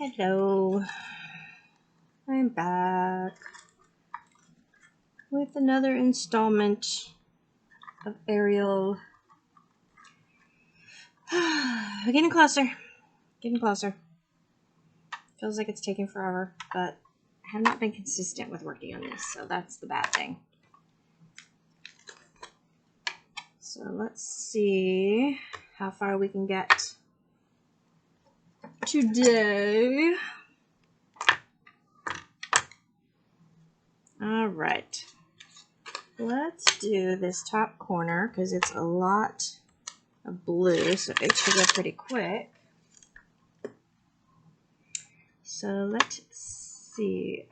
Hello, I'm back with another installment of Arial. We're getting closer, Feels like it's taking forever, but I have not been consistent with working on this, so that's the bad thing. So let's see how far we can get today. All right, let's do this top corner because it's a lot of blue, so it should go pretty quick. So let's see,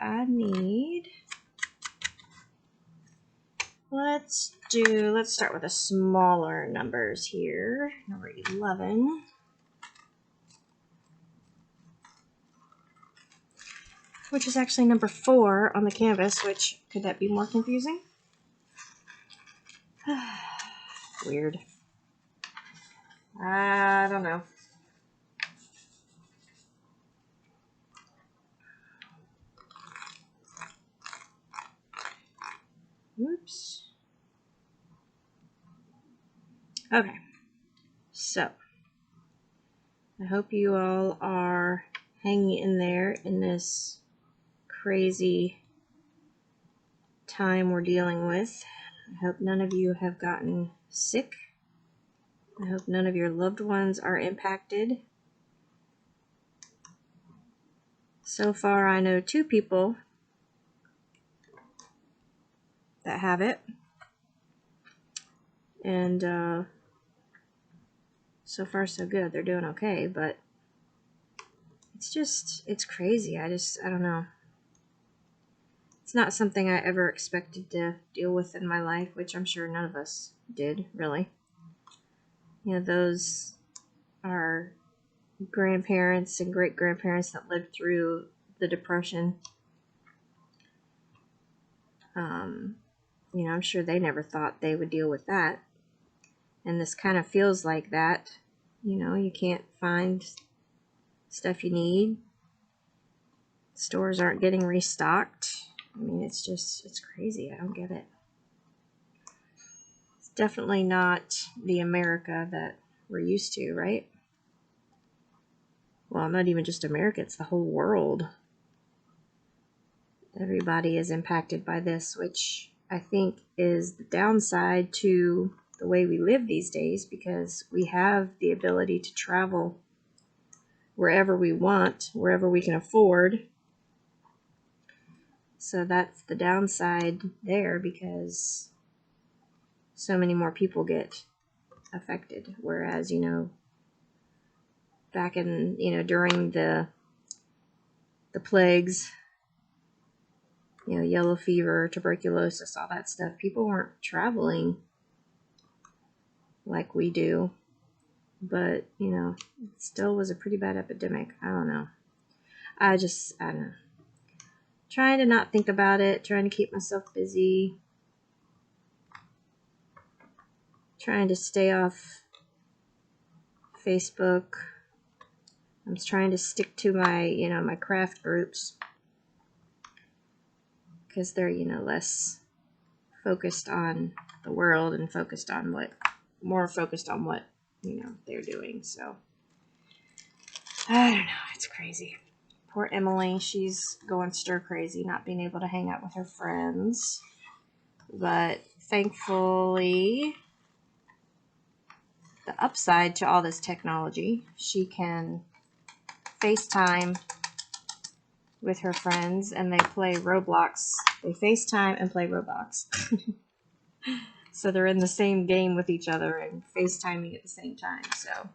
let's start with the smaller numbers here. Number 11. Which is actually number 4 on the canvas, which, could that be more confusing? Weird. I don't know. Oops. Okay. So, I hope you all are hanging in there in this crazy time we're dealing with. I hope none of you have gotten sick. I hope none of your loved ones are impacted. So far, I know 2 people that have it. And so far, so good. They're doing okay, but it's crazy. I don't know. It's not something I ever expected to deal with in my life, which I'm sure none of us did, really. You know, those are grandparents and great-grandparents that lived through the Depression. You know, I'm sure they never thought they would deal with that. And this kind of feels like that. You know, you can't find stuff you need. Stores aren't getting restocked. I mean, it's crazy. I don't get it. It's definitely not the America that we're used to, right? Well, not even just America, it's the whole world. Everybody is impacted by this, which I think is the downside to the way we live these days, because we have the ability to travel wherever we want, wherever we can afford. So that's the downside there, because so many more people get affected. Whereas, you know, back in, you know, during the plagues, you know, yellow fever, tuberculosis, all that stuff, people weren't traveling like we do. But, you know, it still was a pretty bad epidemic. I don't know. I don't know. Trying to not think about it, trying to keep myself busy, trying to stay off Facebook. I'm trying to stick to my, you know, my craft groups, because they're, you know, less focused on the world and more focused on what, you know, they're doing. So, I don't know. It's crazy. Poor Emily, she's going stir crazy, not being able to hang out with her friends. But thankfully, the upside to all this technology, she can FaceTime with her friends and they play Roblox. They FaceTime and play Roblox. So they're in the same game with each other and FaceTiming at the same time. So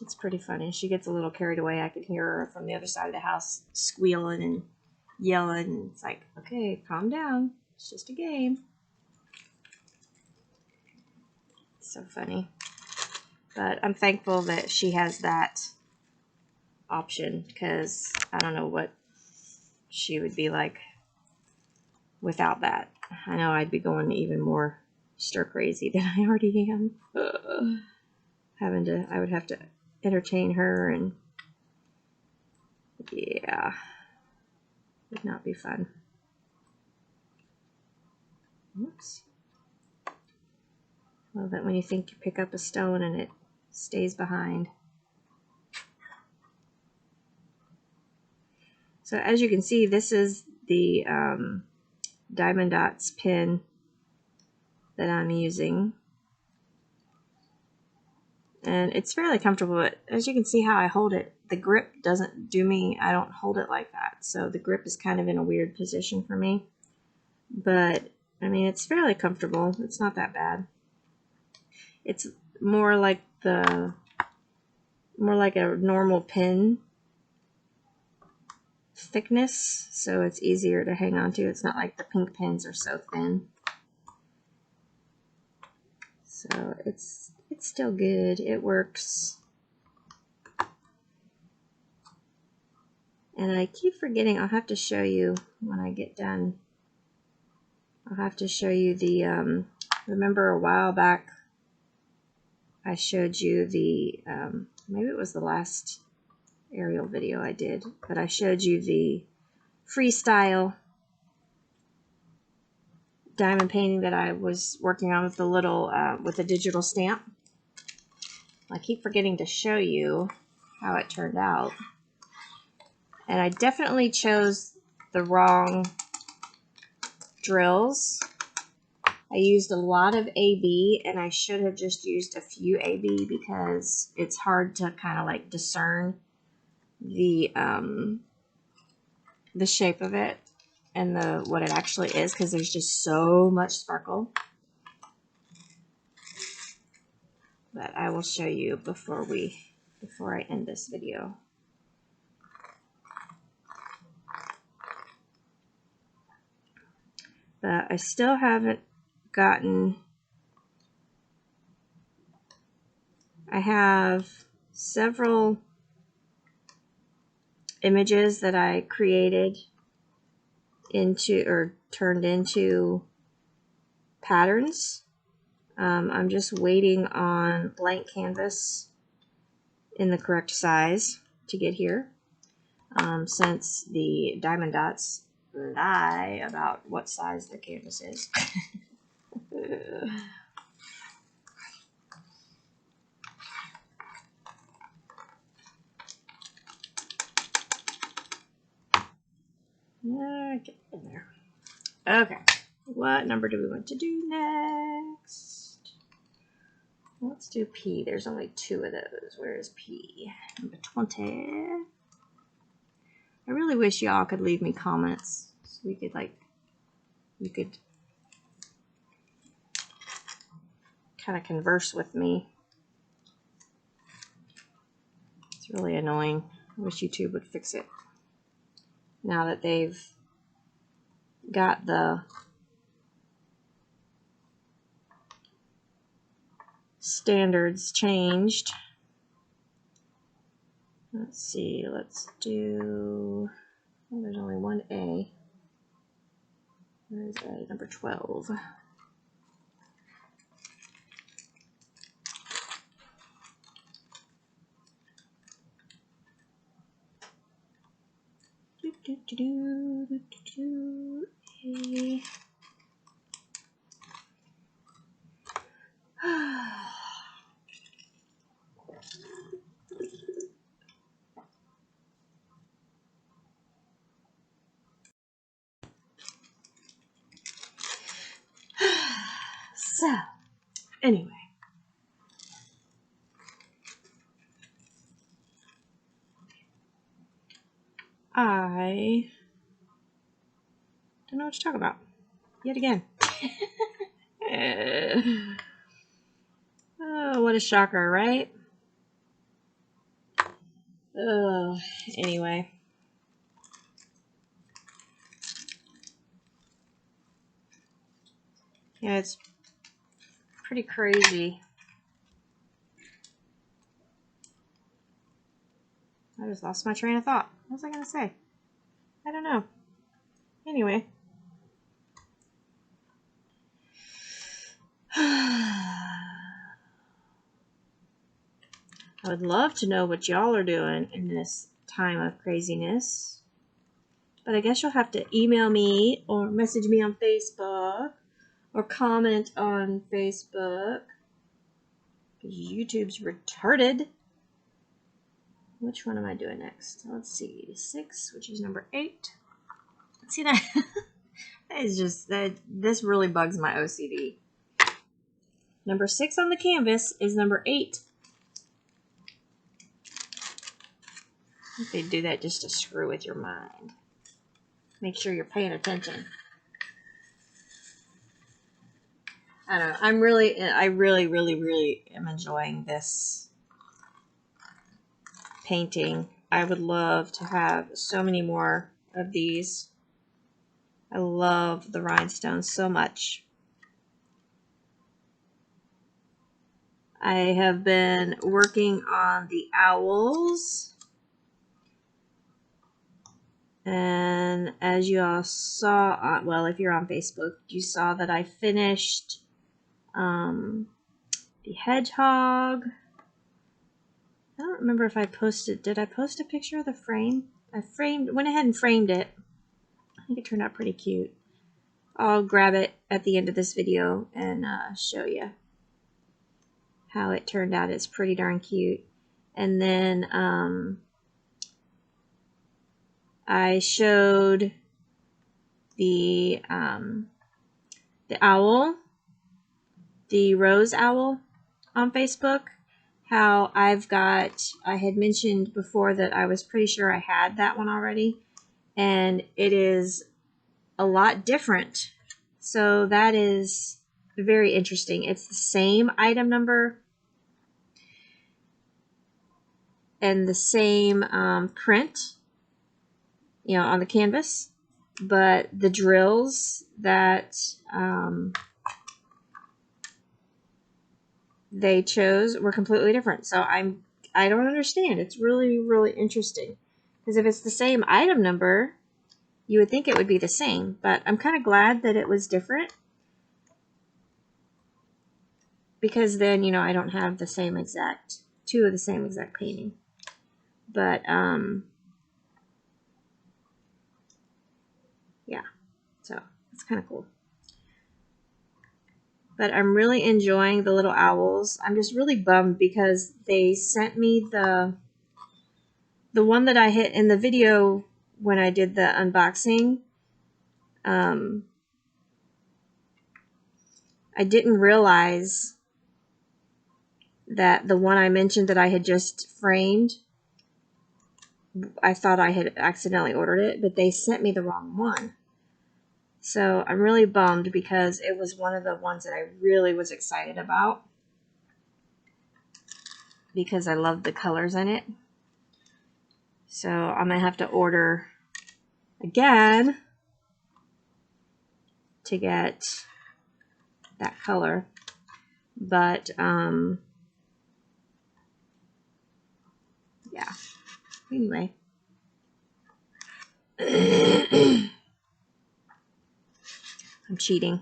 it's pretty funny. She gets a little carried away. I can hear her from the other side of the house squealing and yelling. And it's like, okay, calm down. It's just a game. So funny. But I'm thankful that she has that option, because I don't know what she would be like without that. I know I'd be going even more stir crazy than I already am. I would have to entertain her and Yeah, would not be fun. Oops. Love that when you think you pick up a stone and it stays behind. So as you can see, this is the Diamond Dots pin that I'm using. And it's fairly comfortable, but as you can see how I hold it, the grip doesn't do me, I don't hold it like that. So the grip is kind of in a weird position for me. But, I mean, it's fairly comfortable. It's not that bad. It's more like a normal pin thickness, so it's easier to hang on to. It's not like the pink pins are so thin. So it's still good. It works. And I keep forgetting, I'll have to show you when I get done. I'll have to show you the, remember a while back I showed you the, maybe it was the last Arial video I did, but I showed you the freestyle diamond painting that I was working on with the little, with a digital stamp. I keep forgetting to show you how it turned out. And I definitely chose the wrong drills. I used a lot of AB, and I should have just used a few AB because it's hard to kind of like discern the shape of it and what it actually is, because there's just so much sparkle. But I will show you before I end this video. But I still haven't gotten, I have several images that I created into or turned into patterns. I'm just waiting on blank canvas in the correct size to get here, since the Diamond Dots lie about what size the canvas is. Get in there. Okay, what number do we want to do next? Let's do P. There's only 2 of those. Where is P? Number 20. I really wish y'all could leave me comments so we could you could kind of converse with me. It's really annoying. I wish YouTube would fix it now that they've got the standards changed. Let's see, let's do, oh, there's only one A. Where is A? Number 12. A. So, anyway. I don't know what to talk about. Yet again. Oh, what a shocker, right? Oh, anyway. Yeah, it's pretty crazy. I just lost my train of thought. What was I going to say? I don't know. Anyway. I would love to know what y'all are doing in this time of craziness. But I guess you'll have to email me or message me on Facebook or comment on Facebook. Because YouTube's retarded. Which one am I doing next? Let's see. 6, which is number 8. See that? That is just, this really bugs my OCD. Number 6 on the canvas is number 8. I think they do that just to screw with your mind. Make sure you're paying attention. I don't know. I really am enjoying this painting. I would love to have so many more of these. I love the rhinestones so much. I have been working on the owls. And as you all saw, well, if you're on Facebook, you saw that I finished the hedgehog. I don't remember if I posted, did I post a picture of the frame? Went ahead and framed it. I think it turned out pretty cute. I'll grab it at the end of this video and show you how it turned out. It's pretty darn cute. And then I showed the owl, the rose owl on Facebook. How I had mentioned before that I was pretty sure I had that one already, and it is a lot different. So that is very interesting. It's the same item number and the same print, you know, on the canvas, but the drills that they chose were completely different. So I don't understand. It's really, really interesting. Because if it's the same item number, you would think it would be the same. But I'm kind of glad that it was different. Because then, you know, I don't have the same exact, 2 of the same exact painting. But, yeah. So, it's kind of cool. But I'm really enjoying the little owls. I'm just really bummed because they sent me the one that I hit in the video when I did the unboxing. I didn't realize that the one I mentioned that I had just framed, I thought I had accidentally ordered it, but they sent me the wrong one. So I'm really bummed because it was one of the ones that I really was excited about because I love the colors in it. So I'm going to have to order again to get that color. But, yeah. Anyway. I'm cheating.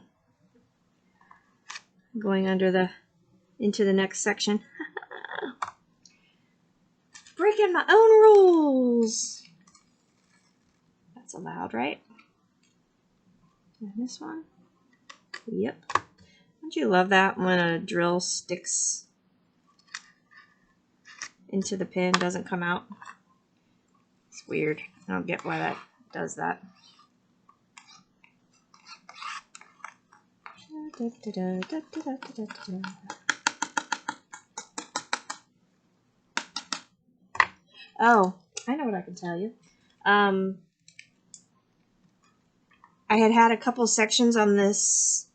I'm going into the next section. Breaking my own rules. That's allowed, right? And this one? Yep. Don't you love that when a drill sticks into the pin, doesn't come out? It's weird. I don't get why that does that. Oh, I know what I can tell you. I had a couple sections on this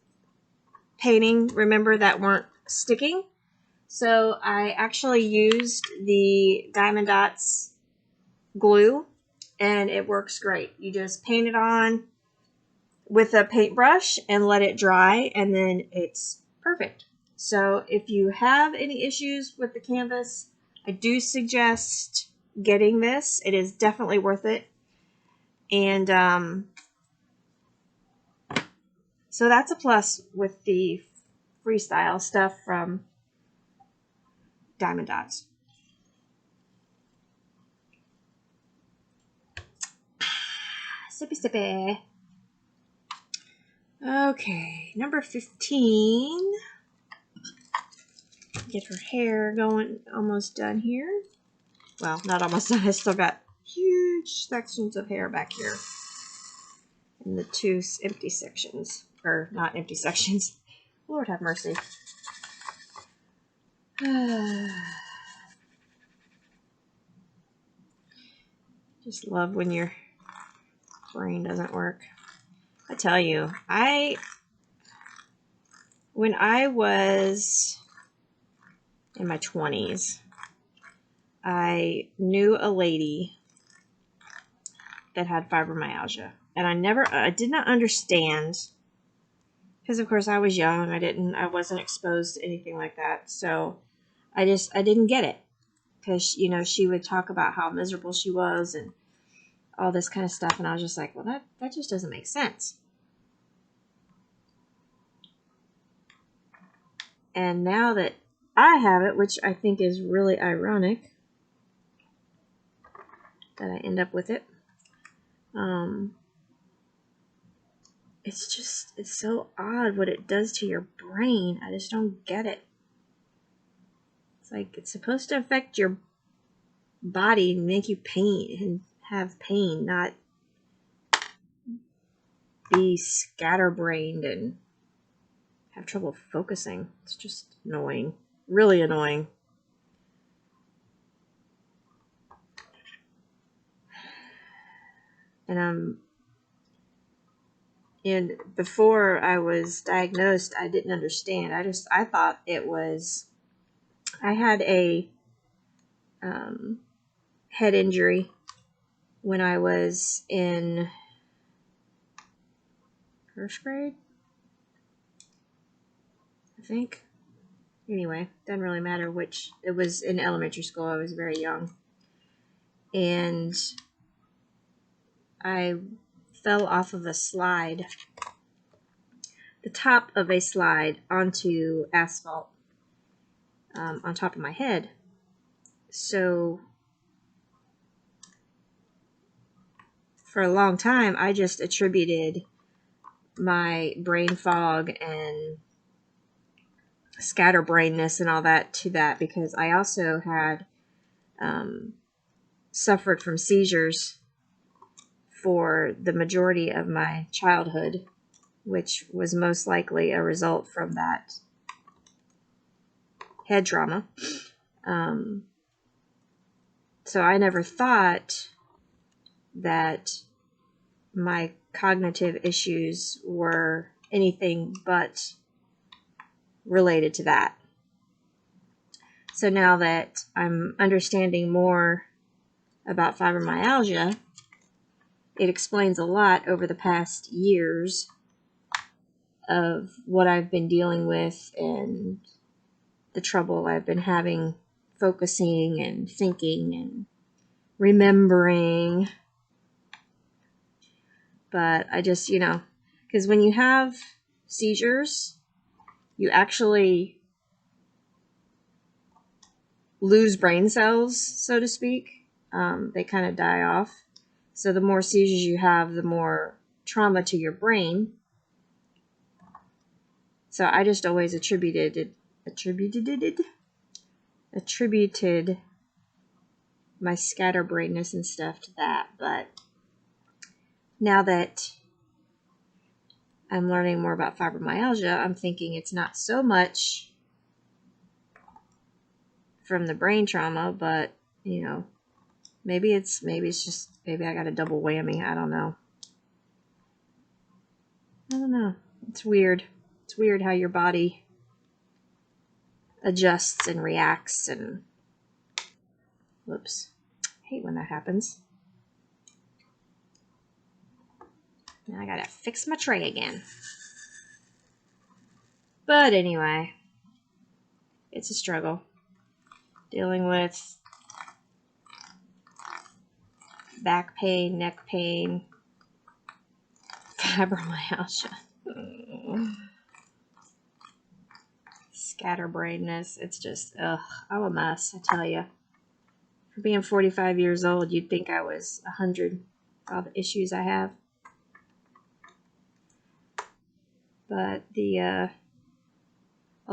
painting, remember, that weren't sticking. So I actually used the Diamond Dots glue, and it works great. You just paint it on with a paintbrush and let it dry, and then it's perfect. So if you have any issues with the canvas, I do suggest getting this. It is definitely worth it. And so that's a plus with the freestyle stuff from Diamond Dots. Sippy, sippy. Okay, number 15. Get her hair going, almost done here. Well, not almost done. I still got huge sections of hair back here. In the 2 empty sections. Or not empty sections. Lord have mercy. Just love when your brain doesn't work. I tell you, when I was in my 20s, I knew a lady that had fibromyalgia. And I did not understand, because of course I was young, I wasn't exposed to anything like that. So I didn't get it. Because, you know, she would talk about how miserable she was and all this kind of stuff. And I was just like, well, that just doesn't make sense. And now that I have it, which I think is really ironic that I end up with it, it's so odd what it does to your brain. I just don't get it. It's like it's supposed to affect your body and make you pain and have pain, not be scatterbrained and have trouble focusing. It's just annoying. Really annoying. And before I was diagnosed, I didn't understand. I thought it was, I had a head injury when I was in first grade, I think. Anyway, doesn't really matter which. It was in elementary school. I was very young. And I fell off of a slide, the top of a slide, onto asphalt on top of my head. So for a long time, I just attributed my brain fog and scatterbrainness and all that to that, because I also had suffered from seizures for the majority of my childhood, which was most likely a result from that head trauma. So I never thought that my cognitive issues were anything but related to that. So now that I'm understanding more about fibromyalgia, it explains a lot over the past years of what I've been dealing with and the trouble I've been having focusing and thinking and remembering. But I just, because when you have seizures, you actually lose brain cells, so to speak. They kind of die off. So the more seizures you have, the more trauma to your brain. So I just always attributed my scatterbrainness and stuff to that. But now that I'm learning more about fibromyalgia, I'm thinking it's not so much from the brain trauma, but maybe I got a double whammy. I don't know. It's weird. It's weird how your body adjusts and reacts, and whoops. I hate when that happens. Now I gotta fix my tray again. But anyway, it's a struggle. Dealing with back pain, neck pain, fibromyalgia, scatterbrainness. It's just, I'm a mess, I tell you. For being 45 years old, you'd think I was 100, all the issues I have. But a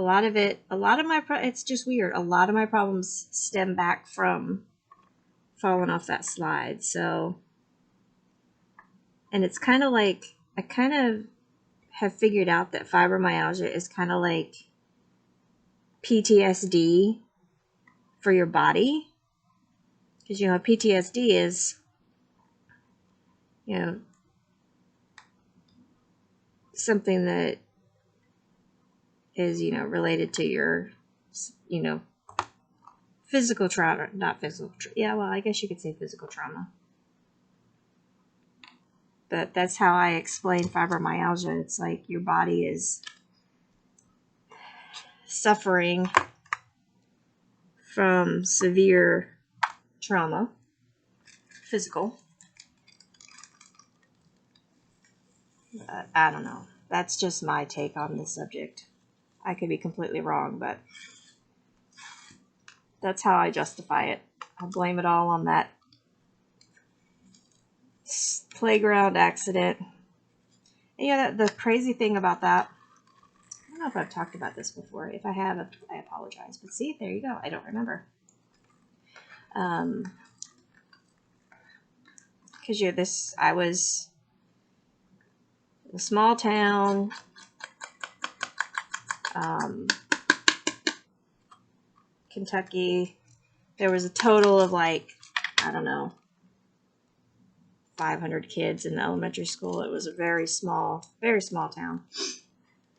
lot of it's just weird. A lot of my problems stem back from falling off that slide. So, and it's kind of like, I kind of have figured out that fibromyalgia is kind of like PTSD for your body. Because, PTSD is, something that is, related to your, physical trauma, not physical, yeah, well, I guess you could say physical trauma. But that's how I explain fibromyalgia. It's like your body is suffering from severe trauma, physical. I don't know. That's just my take on this subject. I could be completely wrong, but that's how I justify it. I blame it all on that playground accident. And the crazy thing about that, I don't know if I've talked about this before. If I have, I apologize. But see, there you go. I don't remember. Because I was in a small town. Kentucky. There was a total of 500 kids in the elementary school. It was a very small town.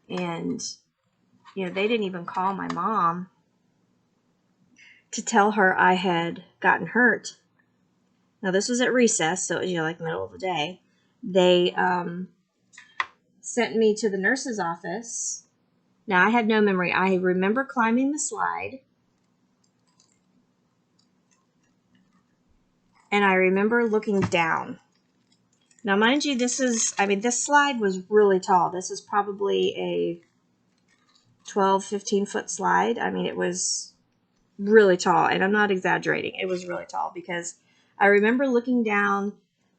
And, they didn't even call my mom to tell her I had gotten hurt. Now, this was at recess, so it was, like middle of the day. They sent me to the nurse's office. Now, I had no memory. I remember climbing the slide. And I remember looking down. Now, mind you, this slide was really tall. This is probably a 12, 15-foot slide. It was really tall, and I'm not exaggerating. It was really tall because I remember looking down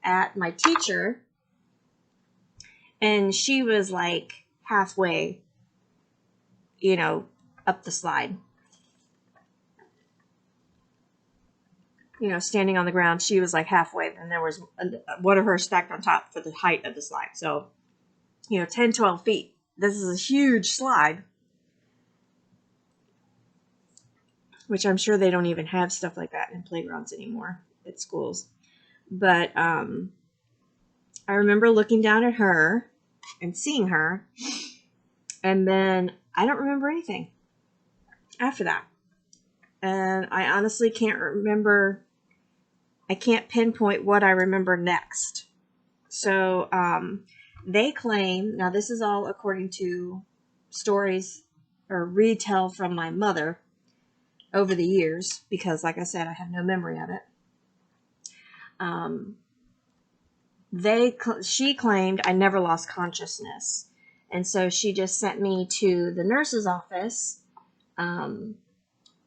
at my teacher, and she was like halfway, up the slide. Standing on the ground, she was like halfway, and there was one of her stacked on top for the height of the slide. So, 10, 12 feet. This is a huge slide, which I'm sure they don't even have stuff like that in playgrounds anymore at schools. But I remember looking down at her and seeing her, and then I don't remember anything after that. And I honestly can't remember. I can't pinpoint what I remember next. So they claim, now this is all according to stories or retell from my mother over the years, because like I said, I have no memory of it. She claimed I never lost consciousness. And so she just sent me to the nurse's office,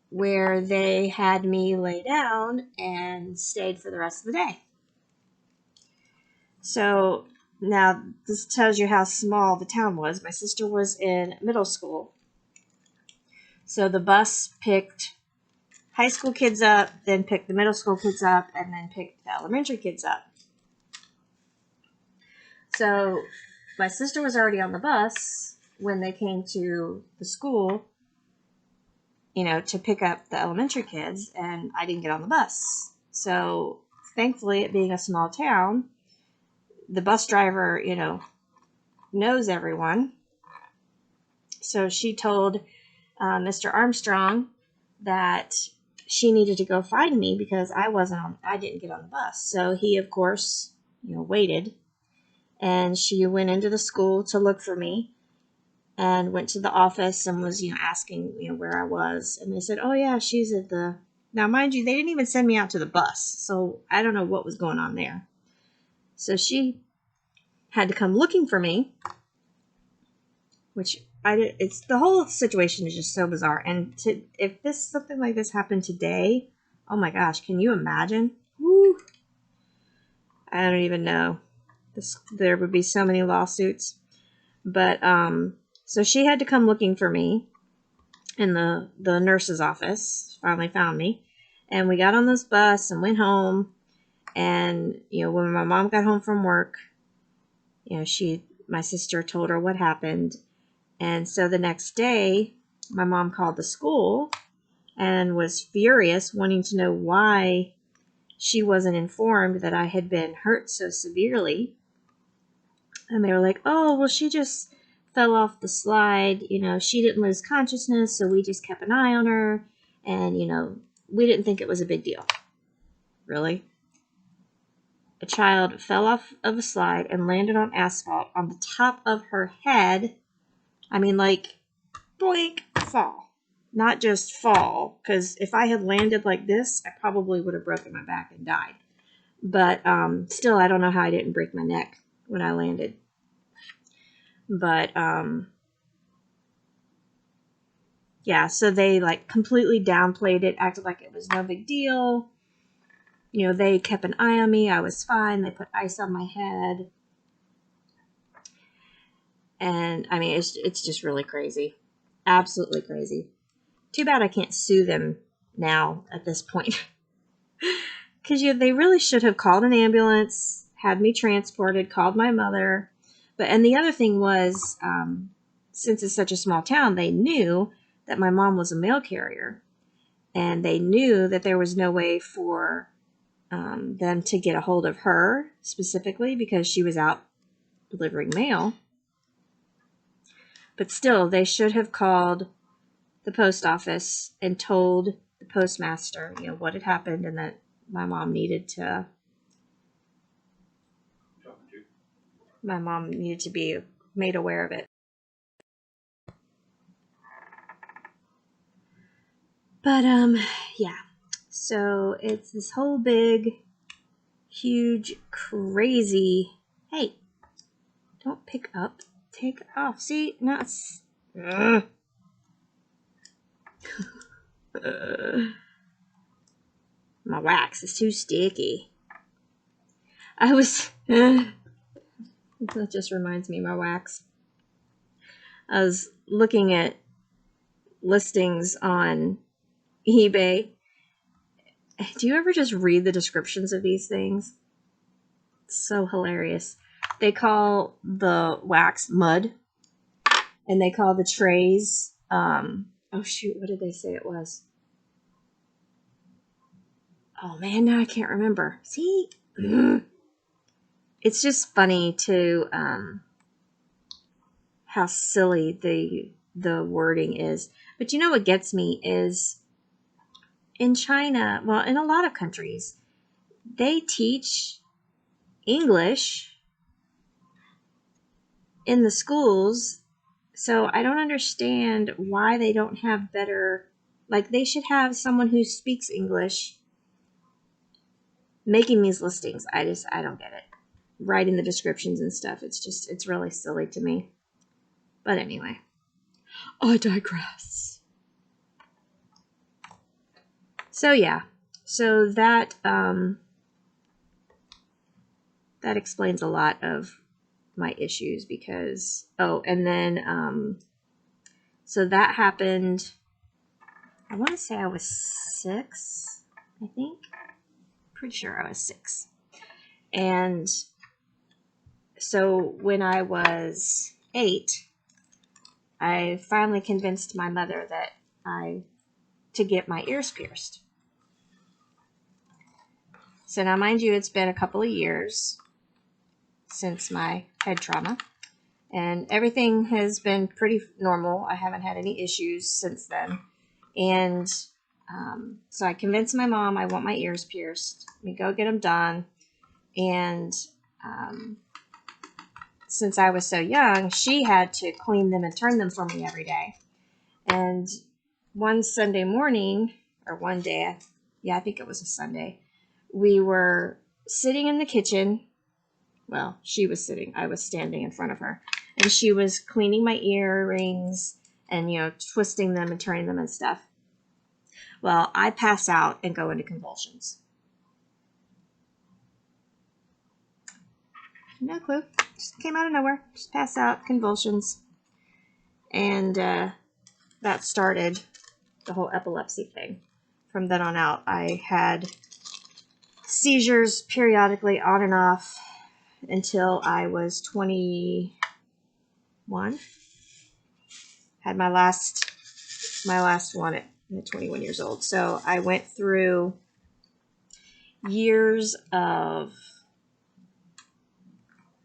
where they had me lay down and stayed for the rest of the day. So now this tells you how small the town was. My sister was in middle school. So the bus picked high school kids up, then picked the middle school kids up, and then picked the elementary kids up. So my sister was already on the bus when they came to the school, to pick up the elementary kids, and I didn't get on the bus. So thankfully, it being a small town, the bus driver, knows everyone. So she told Mr. Armstrong that she needed to go find me because I didn't get on the bus. So he, of course, waited, and she went into the school to look for me, and went to the office and was, asking, where I was. And they said, oh, yeah, she's at the... Now, mind you, they didn't even send me out to the bus. So I don't know what was going on there. So she had to come looking for me, which it's the whole situation is just so bizarre. And if something like this happened today, oh my gosh, can you imagine? Woo. I don't even know. There would be so many lawsuits. But, so she had to come looking for me, and the nurse's office finally found me. And we got on this bus and went home. And, when my mom got home from work, my sister told her what happened. And so the next day, my mom called the school and was furious, wanting to know why she wasn't informed that I had been hurt so severely. And they were like, oh, well, she just fell off the slide. She didn't lose consciousness, so we just kept an eye on her. And, we didn't think it was a big deal. Really? A child fell off of a slide and landed on asphalt on the top of her head. I mean, like, boink, fall. Not just fall, because if I had landed like this, I probably would have broken my back and died. But still, I don't know how I didn't break my neck when I landed. But, yeah, so they, like, completely downplayed it, acted like it was no big deal. They kept an eye on me. I was fine. They put ice on my head. And, I mean, it's just really crazy. Absolutely crazy. Too bad I can't sue them now at this point. Because they really should have called an ambulance, had me transported, called my mother. And the other thing was, since it's such a small town, they knew that my mom was a mail carrier. And they knew that there was no way for them to get a hold of her specifically because she was out delivering mail. But still, they should have called the post office and told the postmaster, what had happened and that my mom needed to be made aware of it. But, yeah. So it's this whole big, huge, crazy, hey, don't pick up, take off. See, now it's, my wax is too sticky. That just reminds me of my wax. I was looking at listings on eBay. Do you ever just read the descriptions of these things? It's so hilarious. They call the wax mud, and they call the trays, oh shoot, what did they say it was? Oh man, now I can't remember. See? It's just funny to, how silly the wording is. But what gets me is, in China, well, in a lot of countries, they teach English in the schools, so I don't understand why they don't have better, like, they should have someone who speaks English making these listings. I don't get it. Writing the descriptions and stuff, it's really silly to me. But anyway, I digress. So yeah, so that explains a lot of my issues because, and then, so that happened, I want to say I was 6, I think. Pretty sure I was 6. And so when I was 8, I finally convinced my mother to get my ears pierced. So now, mind you, it's been a couple of years since my head trauma, and everything has been pretty normal. I haven't had any issues since then. And so I convinced my mom I want my ears pierced. We go get them done. And since I was so young, she had to clean them and turn them for me every day. And one Sunday morning, or one day, I think it was a Sunday, we were sitting in the kitchen. Well, she was sitting. I was standing in front of her. And she was cleaning my earrings and, twisting them and turning them and stuff. Well, I pass out and go into convulsions. No clue. Just came out of nowhere. Just passed out, convulsions. And that started the whole epilepsy thing. From then on out, I had seizures periodically on and off until I was 21. Had my last one at 21 years old. So I went through years of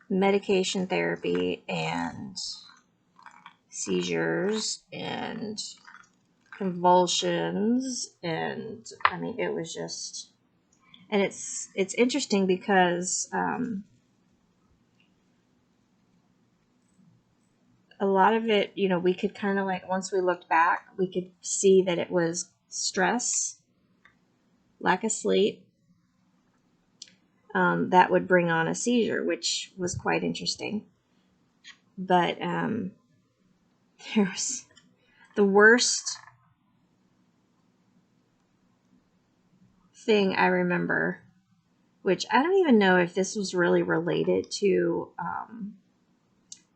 medication therapy and seizures and convulsions, and I mean, it was just, and it's interesting because a lot of it, you know, we could kind of like, once we looked back, we could see that it was stress, lack of sleep, that would bring on a seizure, which was quite interesting. But there was the worst thing I remember, which I don't even know if this was really related to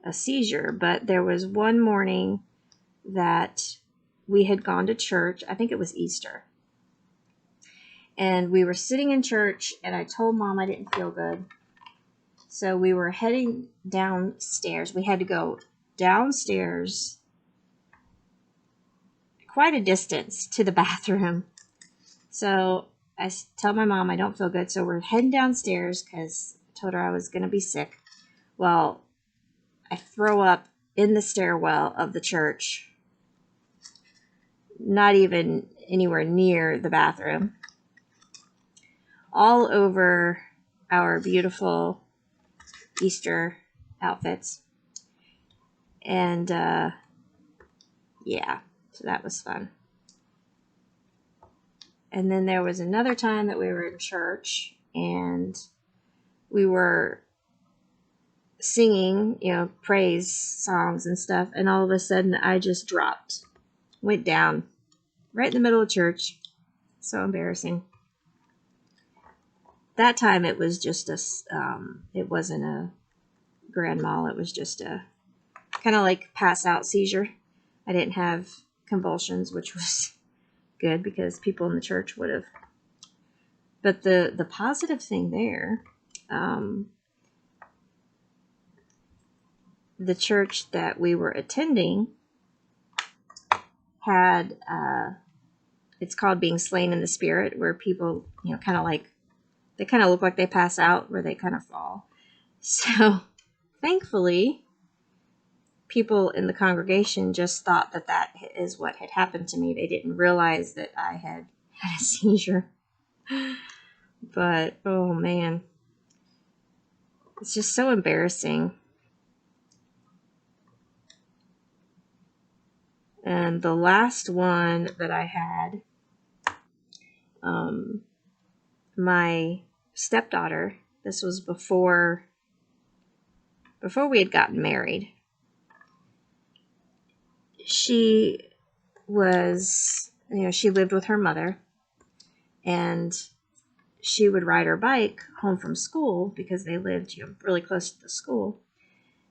a seizure, but there was one morning that we had gone to church. I think it was Easter. And we were sitting in church, and I told Mom I didn't feel good. So we were heading downstairs. We had to go downstairs quite a distance to the bathroom. So I tell my mom I don't feel good. So we're heading downstairs because I told her I was going to be sick. Well, I throw up in the stairwell of the church, not even anywhere near the bathroom, all over our beautiful Easter outfits. And yeah, so that was fun. And then there was another time that we were in church and we were singing, you know, praise songs and stuff, and all of a sudden I just dropped, went down right in the middle of church. So embarrassing. That time it was just a, it wasn't a grand mal, it was just a kind of like pass out seizure. I didn't have convulsions, which was good because people in the church would have. But the positive thing there, the church that we were attending had, it's called being slain in the spirit, where people, you know, kind of like, they kind of look like they pass out, where they kind of fall. So thankfully, people in the congregation just thought that that is what had happened to me. They didn't realize that I had a seizure. But, oh man, it's just so embarrassing. And the last one that I had, my stepdaughter, this was before we had gotten married. She was, you know, she lived with her mother, and she would ride her bike home from school because they lived, you know, really close to the school.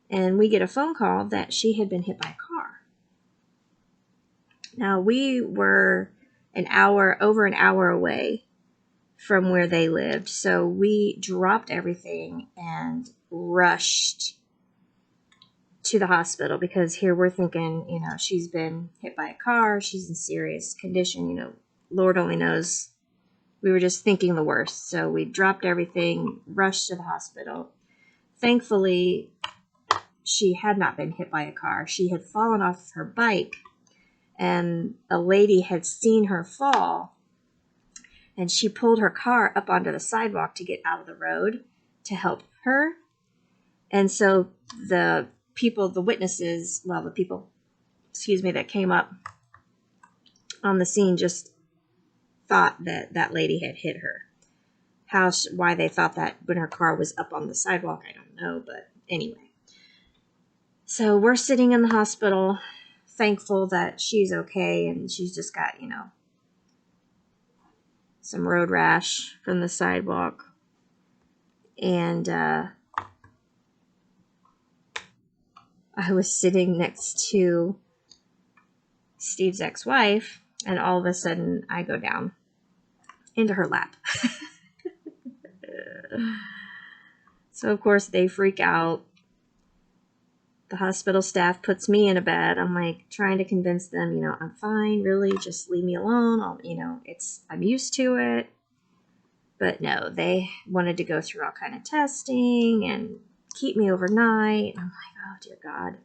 And we get a phone call that she had been hit by a car. Now, we were over an hour away from where they lived. So we dropped everything and rushed to the hospital because here we're thinking, you know, she's been hit by a car. She's in serious condition. You know, Lord only knows. We were just thinking the worst. So we dropped everything, rushed to the hospital. Thankfully, she had not been hit by a car. She had fallen off her bike, and a lady had seen her fall, and she pulled her car up onto the sidewalk to get out of the road to help her. And so the people, the witnesses, well, the people, that came up on the scene just thought that that lady had hit her. Why they thought that when her car was up on the sidewalk, I don't know, but anyway. So we're sitting in the hospital, thankful that she's okay, and she's just got, you know, some road rash from the sidewalk. And I was sitting next to Steve's ex-wife, and all of a sudden I go down into her lap. So of course they freak out. The hospital staff puts me in a bed. I'm like trying to convince them, I'm fine, really, just leave me alone. I'm used to it. But no, they wanted to go through all kind of testing and keep me overnight. I'm like, oh dear God.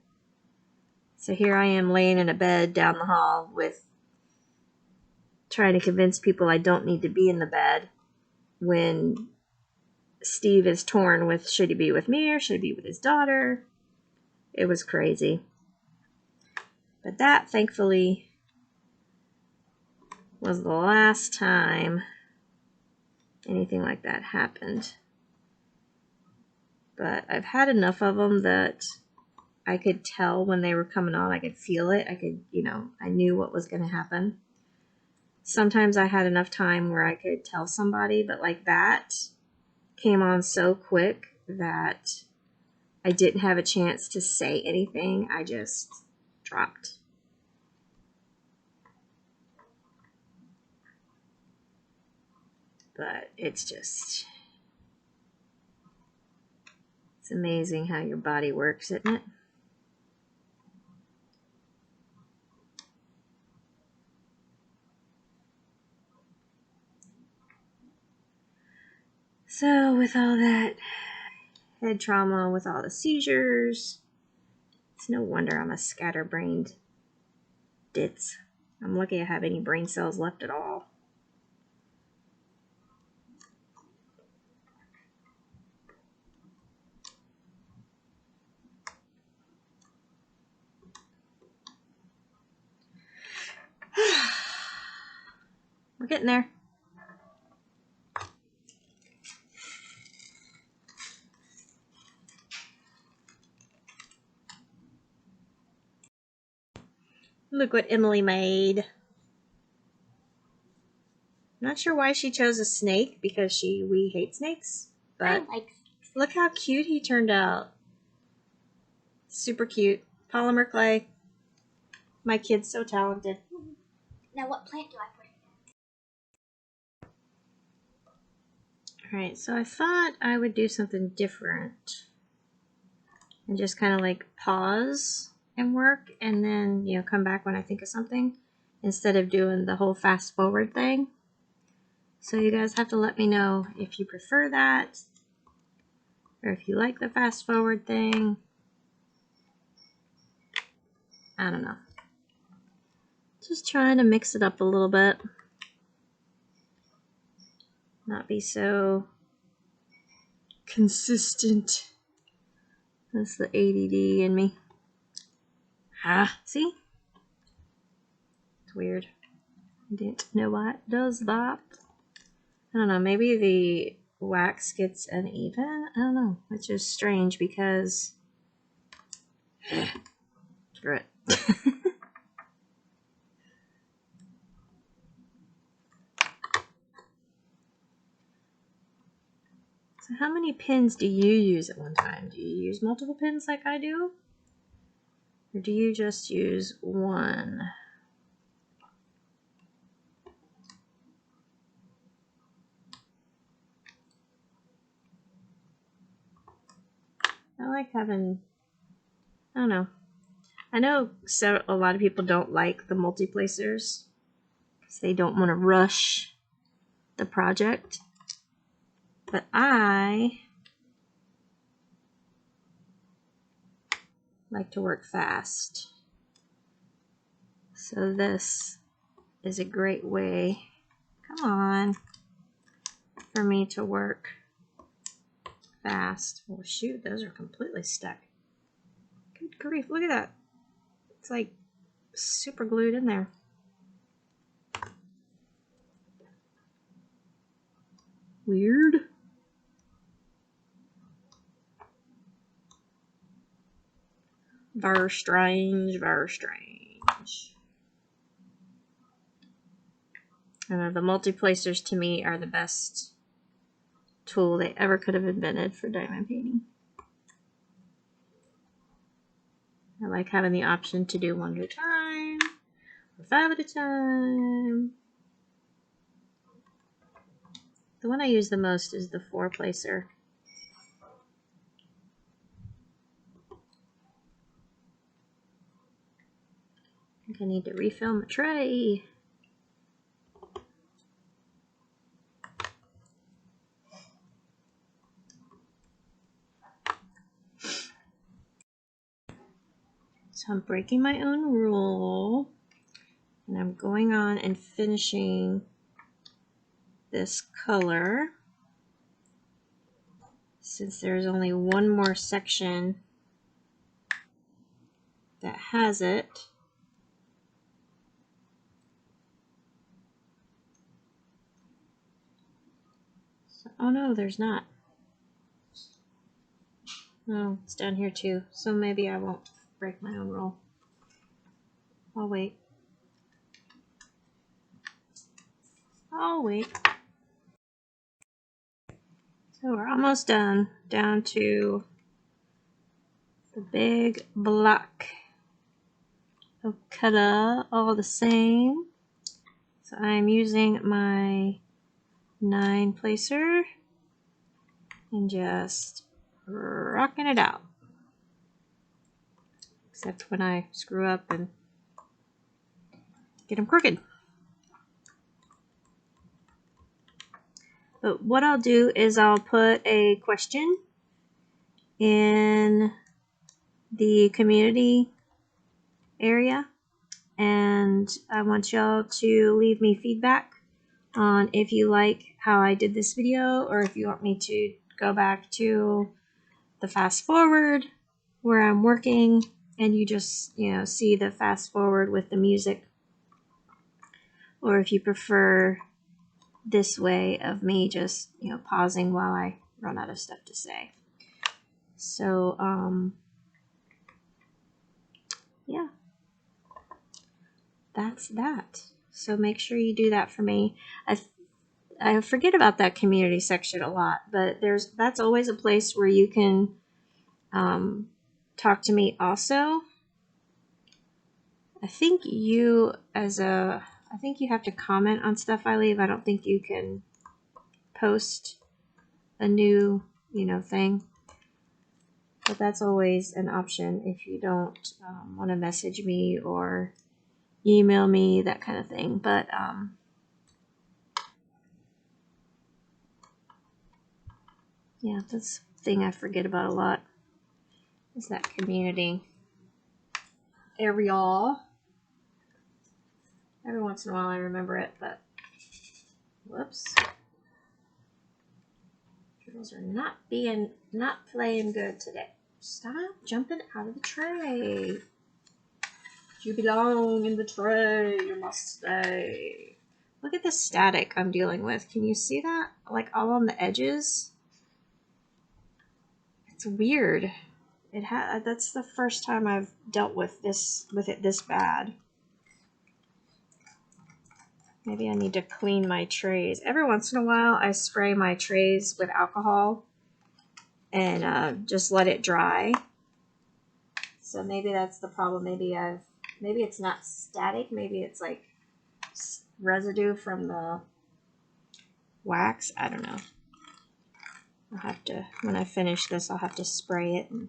So here I am laying in a bed down the hall with trying to convince people I don't need to be in the bed when Steve is torn with should he be with me or should he be with his daughter. It was crazy. But that, thankfully, was the last time anything like that happened. But I've had enough of them that I could tell when they were coming on. I could feel it. I knew what was going to happen. Sometimes I had enough time where I could tell somebody, but like that came on so quick that I didn't have a chance to say anything. I just dropped. But it's amazing how your body works, isn't it? So with all that head trauma, with all the seizures, it's no wonder I'm a scatterbrained ditz. I'm lucky I have any brain cells left at all. We're getting there. Look what Emily made. I'm not sure why she chose a snake, because we hate snakes. But I like snakes. Look how cute he turned out. Super cute. Polymer clay. My kid's so talented. Now what plant do I put in? Alright, so I thought I would do something different. And just kind of like pause and work, and then, come back when I think of something, instead of doing the whole fast forward thing. So you guys have to let me know if you prefer that, or if you like the fast forward thing. I don't know. Just trying to mix it up a little bit. Not be so consistent. That's the ADD in me. See? It's weird. I didn't know why it does that. I don't know, maybe the wax gets uneven? I don't know. It's just strange because... Screw it. So how many pins do you use at one time? Do you use multiple pins like I do? Or do you just use one? I like having, I don't know. I know a lot of people don't like the multi-placers because they don't want to rush the project. But I like to work fast. So this is a great way, come on, for me to work fast. Oh shoot, those are completely stuck. Good grief, look at that. It's like super glued in there. Weird. Very strange, very strange. The multi-placers to me are the best tool they ever could have invented for diamond painting. I like having the option to do 1 at a time or 5 at a time. The one I use the most is the 4-placer. I think I need to refill my tray. So I'm breaking my own rule, and I'm going on and finishing this color. Since there's only one more section that has it. So, oh no, there's not. No, it's down here too. So maybe I won't break my own rule. I'll wait. I'll wait. So we're almost done. Down to the big block of color, all the same. So I'm using my 9-placer and just rocking it out. Except when I screw up and get them crooked. But what I'll do is I'll put a question in the community area, and I want y'all to leave me feedback on if you like how I did this video, or if you want me to go back to the fast forward where I'm working and you just, you know, see the fast forward with the music, or if you prefer this way of me just, you know, pausing while I run out of stuff to say. So, yeah, that's that. So make sure you do that for me. I forget about that community section a lot, but that's always a place where you can talk to me also. I think you have to comment on stuff I leave. I don't think you can post a new, you know, thing. But that's always an option if you don't want to message me or email me, that kind of thing. But yeah, that's the thing I forget about a lot, is that community. Arial. Every once in a while I remember it, but whoops. Drills are not playing good today. Stop jumping out of the tray. You belong in the tray. You must stay. Look at the static I'm dealing with. Can you see that? Like all on the edges? It's weird. That's the first time I've dealt with it this bad. Maybe I need to clean my trays. Every once in a while I spray my trays with alcohol and just let it dry. So maybe that's the problem. Maybe it's not static. Maybe it's like residue from the wax. I don't know. I'll have to, when I finish this, I'll have to spray it and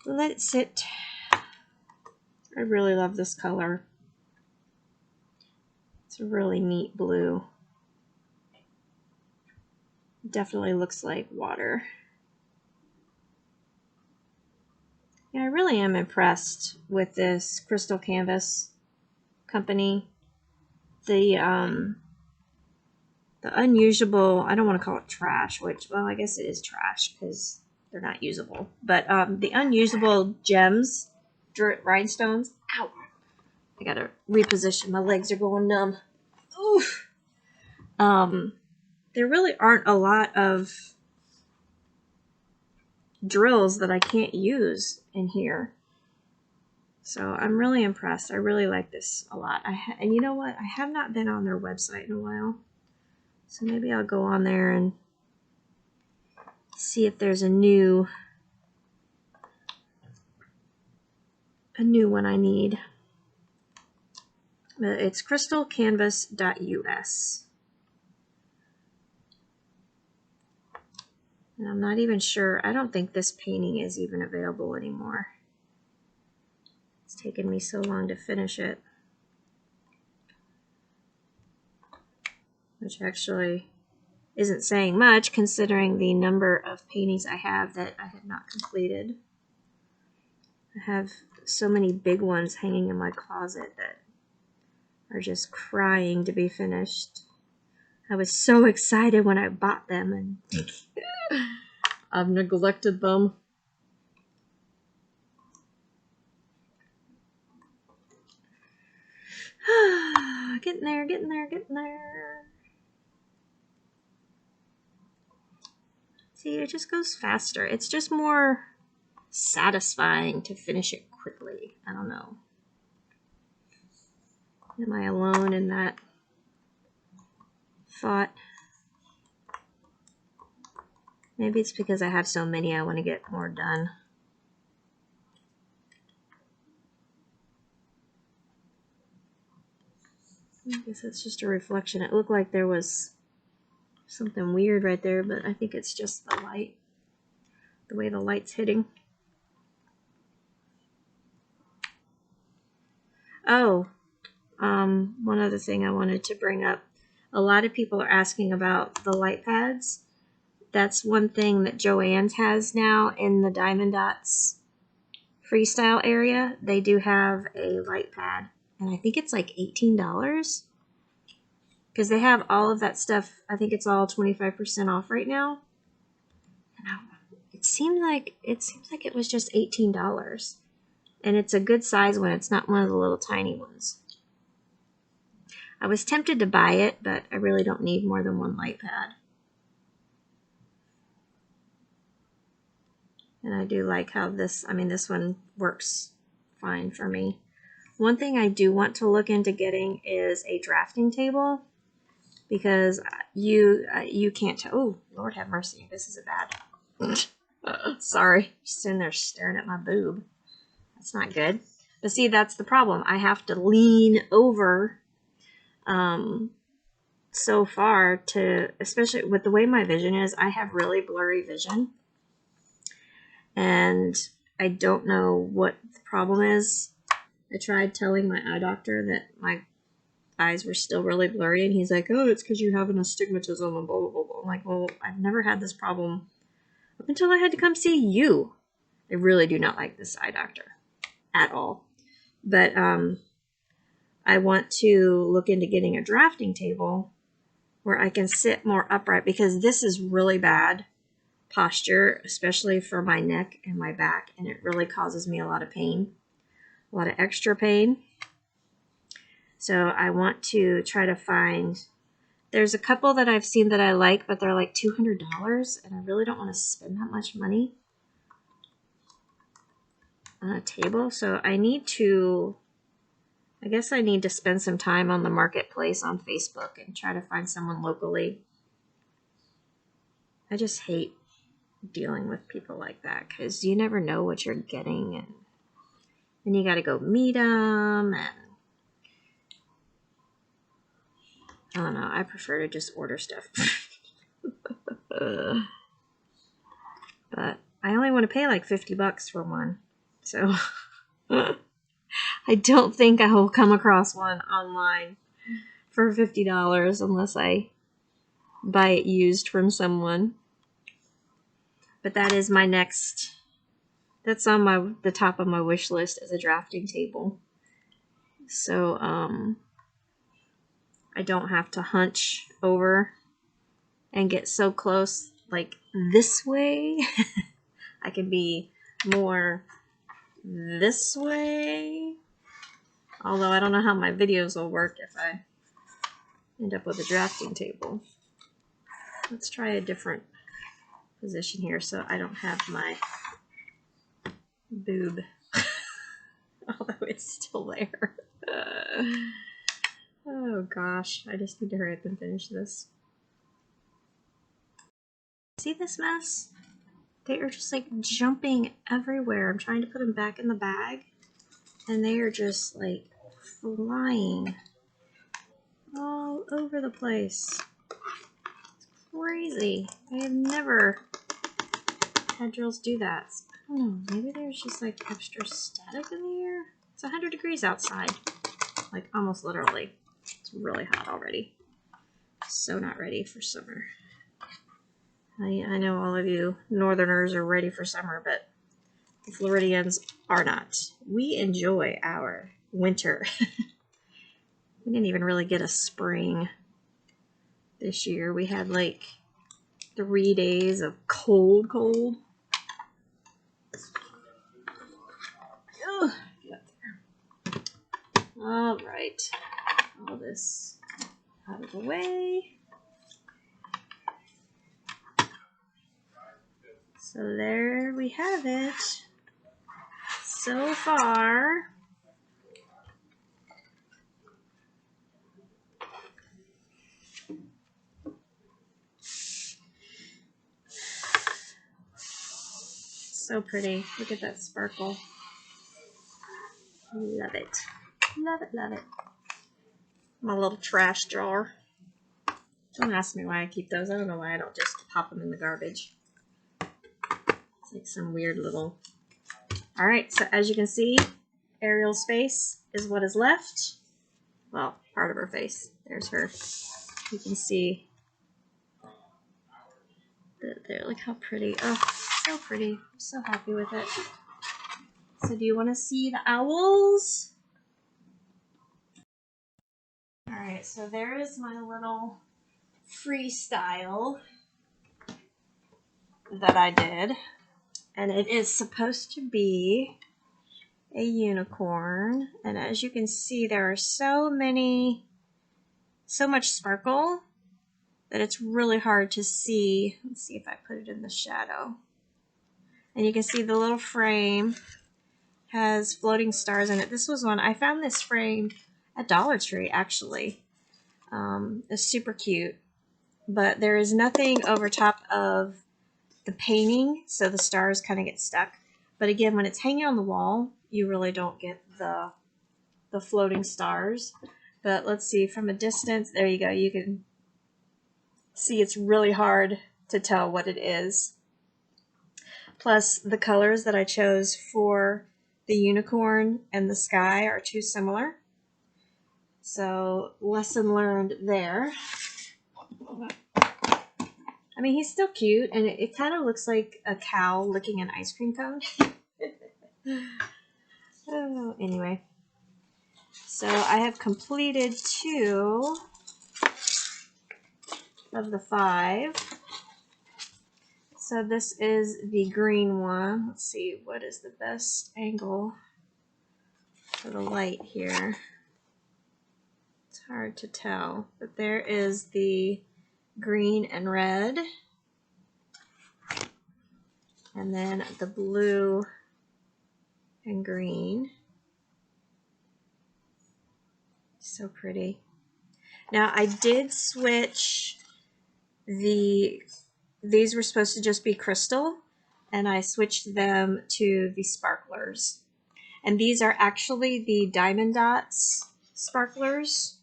let it sit. I really love this color. It's a really neat blue. Definitely looks like water. Yeah, I really am impressed with this Crystal Canvas company. The unusable, I don't want to call it trash, which, well, I guess it is trash because they're not usable. But the unusable gems, rhinestones, ow, I gotta reposition, my legs are going numb. Oof. There really aren't a lot of drills that I can't use in here. So I'm really impressed. I really like this a lot. And you know what? I have not been on their website in a while. So maybe I'll go on there and see if there's a new a new one I need. It's crystalcanvas.us. And I'm not even sure. I don't think this painting is even available anymore. It's taken me so long to finish it. Which actually isn't saying much considering the number of paintings I have that I have not completed. I have so many big ones hanging in my closet that are just crying to be finished. I was so excited when I bought them and I've neglected them. Getting there, getting there, getting there. See, it just goes faster. It's just more satisfying to finish it quickly. I don't know. Am I alone in that thought? Maybe it's because I have so many I want to get more done. I guess it's just a reflection. It looked like there was something weird right there, but I think it's just the light. The way the light's hitting. Oh, one other thing I wanted to bring up. A lot of people are asking about the light pads. That's one thing that Joann's has now in the Diamond Dots freestyle area. They do have a light pad, and I think it's like $18 because they have all of that stuff. I think it's all 25% off right now. And it seems like it was just $18, and it's a good size one. It's not one of the little tiny ones. I was tempted to buy it, but I really don't need more than one light pad. And I do like how this one works fine for me. One thing I do want to look into getting is a drafting table, because you can't, oh, Lord have mercy, this is a bad, sorry, just sitting there staring at my boob. That's not good. But see, that's the problem. I have to lean over so far to, especially with the way my vision is, I have really blurry vision. And I don't know what the problem is. I tried telling my eye doctor that my eyes were still really blurry, and he's like, oh, it's because you have an astigmatism and blah, blah, blah, blah. I'm like, well, I've never had this problem up until I had to come see you. I really do not like this eye doctor at all. But I want to look into getting a drafting table where I can sit more upright, because this is really bad posture, especially for my neck and my back, and it really causes me a lot of pain, a lot of extra pain. So I want to try to find, there's a couple that I've seen that I like, but they're like $200, and I really don't want to spend that much money on a table. So I guess I need to spend some time on the marketplace on Facebook and try to find someone locally. I just hate dealing with people like that, because you never know what you're getting, and then you got to go meet them, and I don't know. I prefer to just order stuff. But I only want to pay like $50 for one, so I don't think I will come across one online for $50 unless I buy it used from someone. But that is my next, that's on the top of my wish list as a drafting table. So I don't have to hunch over and get so close like this way. I can be more this way. Although I don't know how my videos will work if I end up with a drafting table. Let's try a different position here so I don't have my boob. Although it's still there. Oh gosh, I just need to hurry up and finish this. See this mess? They are just like jumping everywhere. I'm trying to put them back in the bag. and they are just like flying all over the place. It's crazy. I have never had drills do that. I don't know, maybe there's just like extra static in the air. It's 100 degrees outside, like almost literally. It's really hot already. So not ready for summer. I know all of you northerners are ready for summer, but the Floridians are not. We enjoy our winter. We didn't even really get a spring this year. We had like 3 days of cold. Ugh, get up there. All right, all this out of the way. So there we have it. So far, so pretty. Look at that sparkle. Love it. Love it, love it. My little trash jar. Don't ask me why I keep those. I don't know why I don't just pop them in the garbage. It's like some weird little... Alright, so as you can see, Ariel's face is what is left. Well, part of her face. There's her. You can see that there. Look how pretty. Oh, so pretty. I'm so happy with it. So do you want to see the owls? Alright, so there is my little freestyle that I did. And it is supposed to be a unicorn. And as you can see, there are so much sparkle that it's really hard to see. Let's see if I put it in the shadow. And you can see the little frame has floating stars in it. This was one, I found this frame at Dollar Tree actually. It's super cute. But there is nothing over top of the painting, so the stars kind of get stuck. But again, when it's hanging on the wall, you really don't get the floating stars. But let's see, from a distance, there you go. You can see it's really hard to tell what it is. Plus, the colors that I chose for the unicorn and the sky are too similar. So, lesson learned there. I mean, he's still cute, and it kind of looks like a cow licking an ice cream cone. Oh, anyway. So I have completed 2 of the 5. So this is the green one. Let's see, what is the best angle for the light here? It's hard to tell, but there is the green and red. And then the blue and green. So pretty. Now I did switch these were supposed to just be crystal, and I switched them to the sparklers. And these are actually the Diamond Dots sparklers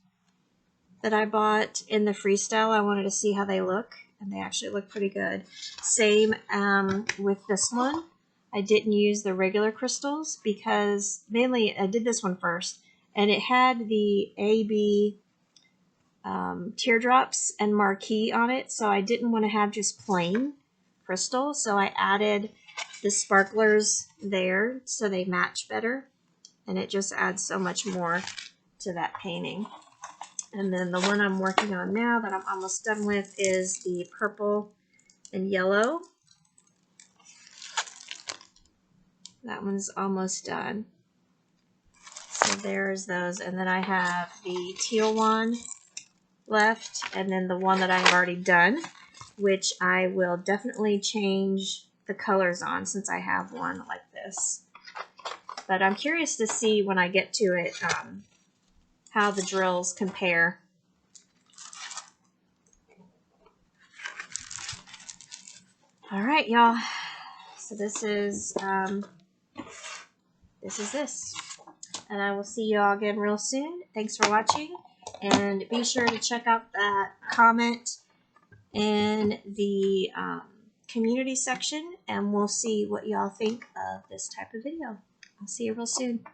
that I bought in the freestyle. I wanted to see how they look, and they actually look pretty good. Same with this one. I didn't use the regular crystals because mainly I did this one first, and it had the AB teardrops and marquee on it, so I didn't want to have just plain crystal, so I added the sparklers there so they match better, and it just adds so much more to that painting. And then the one I'm working on now that I'm almost done with is the purple and yellow. That one's almost done. So there's those, and then I have the teal one left, and then the one that I've already done, which I will definitely change the colors on since I have one like this. But I'm curious to see when I get to it how the drills compare. All right, y'all. So this is this. And I will see you all again real soon. Thanks for watching. And be sure to check out that comment in the community section, and we'll see what y'all think of this type of video. I'll see you real soon.